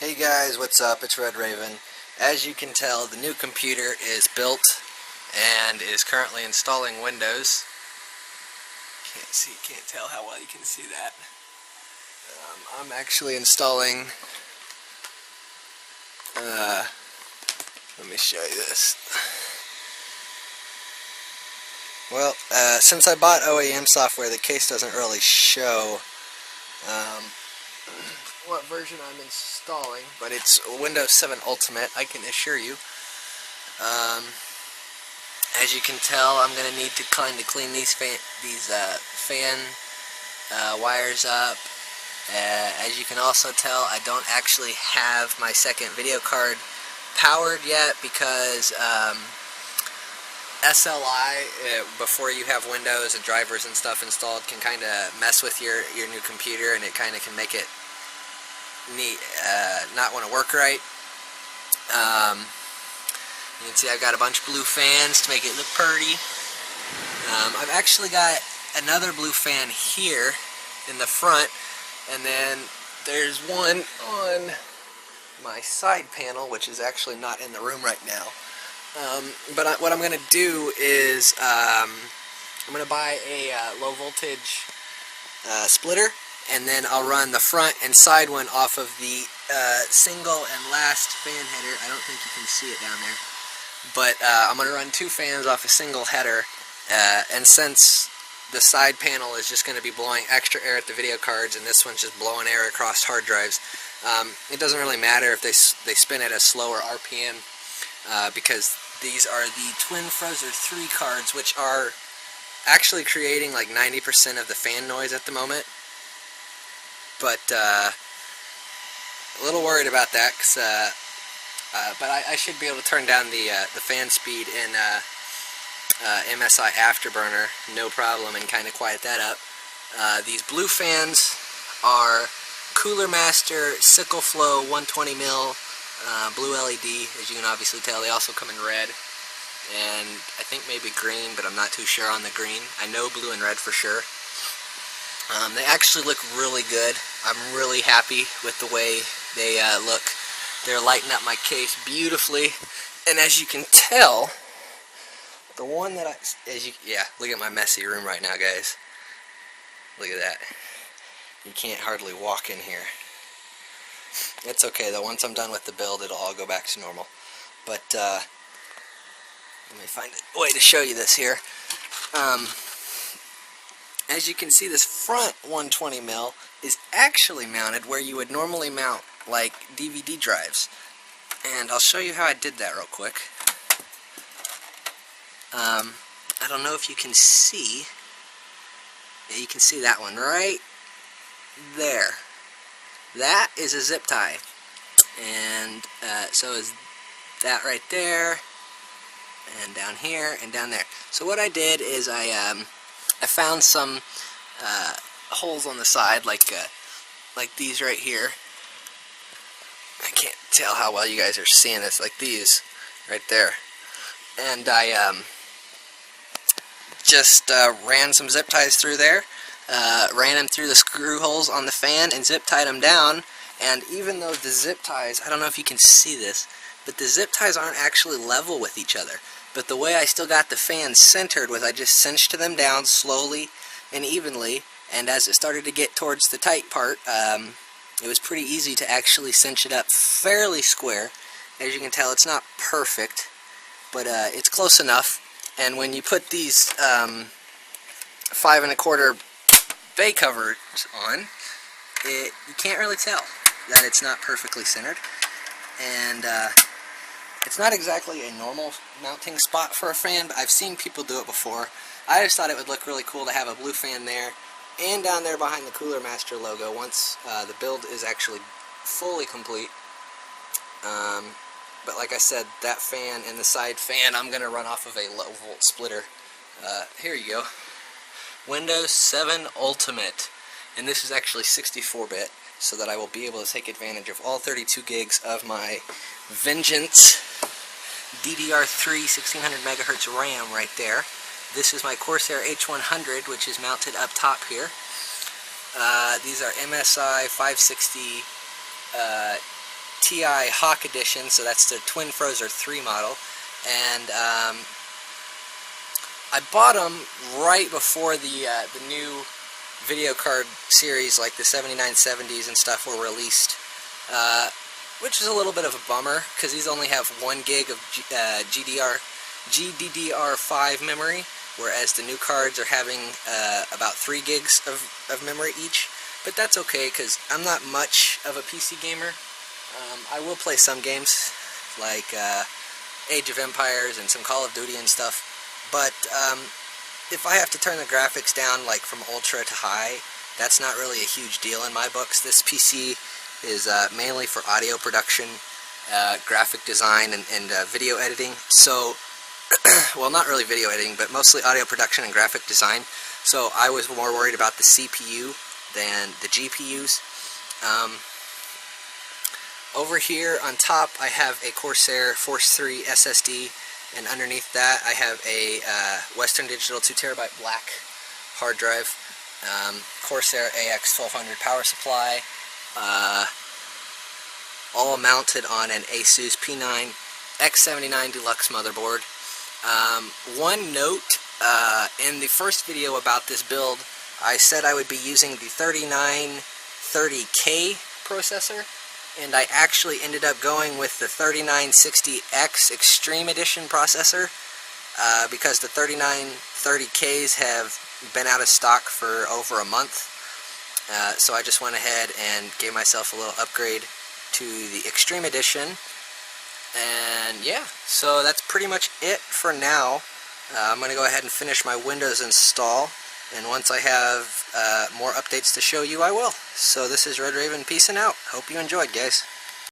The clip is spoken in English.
Hey guys, what's up? It's RedRaven. As you can tell, the new computer is built and is currently installing Windows. Can't tell how well you can see that. I'm actually installing, let me show you this. Well, since I bought OEM software, the case doesn't really show what version I'm installing, but it's Windows 7 Ultimate, I can assure you. As you can tell, I'm going to need to kind of clean these fan wires up. As you can also tell, I don't actually have my second video card powered yet because SLI, before you have Windows and drivers and stuff installed, can kind of mess with your new computer, and it kind of can make it not want to work right. You can see I've got a bunch of blue fans to make it look pretty. I've actually got another blue fan here in the front, and then there's one on my side panel, which is actually not in the room right now. But what I'm going to do is I'm going to buy a low voltage splitter, and then I'll run the front and side one off of the single and last fan header. I don't think you can see it down there, but I'm going to run two fans off a single header, and since the side panel is just going to be blowing extra air at the video cards, and this one's just blowing air across hard drives, it doesn't really matter if they spin at a slower RPM, because these are the Twin Frozer 3 cards, which are actually creating like 90% of the fan noise at the moment. But a little worried about that, but I should be able to turn down the fan speed in MSI Afterburner, no problem, and kind of quiet that up. These blue fans are Cooler Master Sickle Flow 120mm blue LED, as you can obviously tell. They also come in red, and I think maybe green, but I'm not too sure on the green. I know blue and red for sure. They actually look really good. I'm really happy with the way they look. They're lighting up my case beautifully, and as you can tell, the one that look at my messy room right now, guys. Look at that. You can't hardly walk in here. It's okay though, once I'm done with the build, it'll all go back to normal. But, let me find a way to show you this here. As you can see, this front 120mm is actually mounted where you would normally mount, like, DVD drives. And I'll show you how I did that real quick. I don't know if you can see. Yeah, you can see that one right there. That is a zip tie. And so is that right there, and down here, and down there. So what I did is I found some holes on the side, like these right here. I can't tell how well you guys are seeing this, like these right there. And I just ran some zip ties through there, ran them through the screw holes on the fan, and zip tied them down. And even though the zip ties, I don't know if you can see this, but the zip ties aren't actually level with each other. But the way I still got the fan centered was I just cinched them down slowly and evenly, and as it started to get towards the tight part, it was pretty easy to actually cinch it up fairly square. As you can tell, it's not perfect, but it's close enough. And when you put these 5 1/4 bay covers on, you can't really tell that it's not perfectly centered. And it's not exactly a normal mounting spot for a fan, but I've seen people do it before. I just thought it would look really cool to have a blue fan there and down there behind the Cooler Master logo once the build is actually fully complete. But like I said, that fan and the side fan, I'm going to run off of a low volt splitter. Here you go. Windows 7 Ultimate. And this is actually 64-bit, so that I will be able to take advantage of all 32 gigs of my Vengeance DDR3 1600 megahertz RAM right there. This is my Corsair H100, which is mounted up top here. These are MSI 560 Ti Hawk Edition, so that's the Twin Frozer 3 model, and I bought them right before the new video card series, like the 7970s and stuff, were released, which is a little bit of a bummer, because these only have 1 gig of GDDR5 memory, whereas the new cards are having about 3 gigs of memory each. But that's okay, because I'm not much of a PC gamer. I will play some games, like Age of Empires and some Call of Duty and stuff, but if I have to turn the graphics down, like from ultra to high, that's not really a huge deal in my books. This PC is mainly for audio production, graphic design, and video editing. So, well, not really video editing, but mostly audio production and graphic design. So I was more worried about the CPU than the GPUs. Over here on top, I have a Corsair Force 3 SSD. And underneath that, I have a Western Digital 2TB black hard drive, Corsair AX1200 power supply, all mounted on an Asus P9 X79 Deluxe motherboard. One note, in the first video about this build, I said I would be using the 3930K processor, and I actually ended up going with the 3960X Extreme Edition processor, because the 3930Ks have been out of stock for over a month. So I just went ahead and gave myself a little upgrade to the Extreme Edition. And yeah, so that's pretty much it for now. I'm going to go ahead and finish my Windows install, and once I have more updates to show you, I will. So this is RedRaven, peacing out. Hope you enjoyed, guys.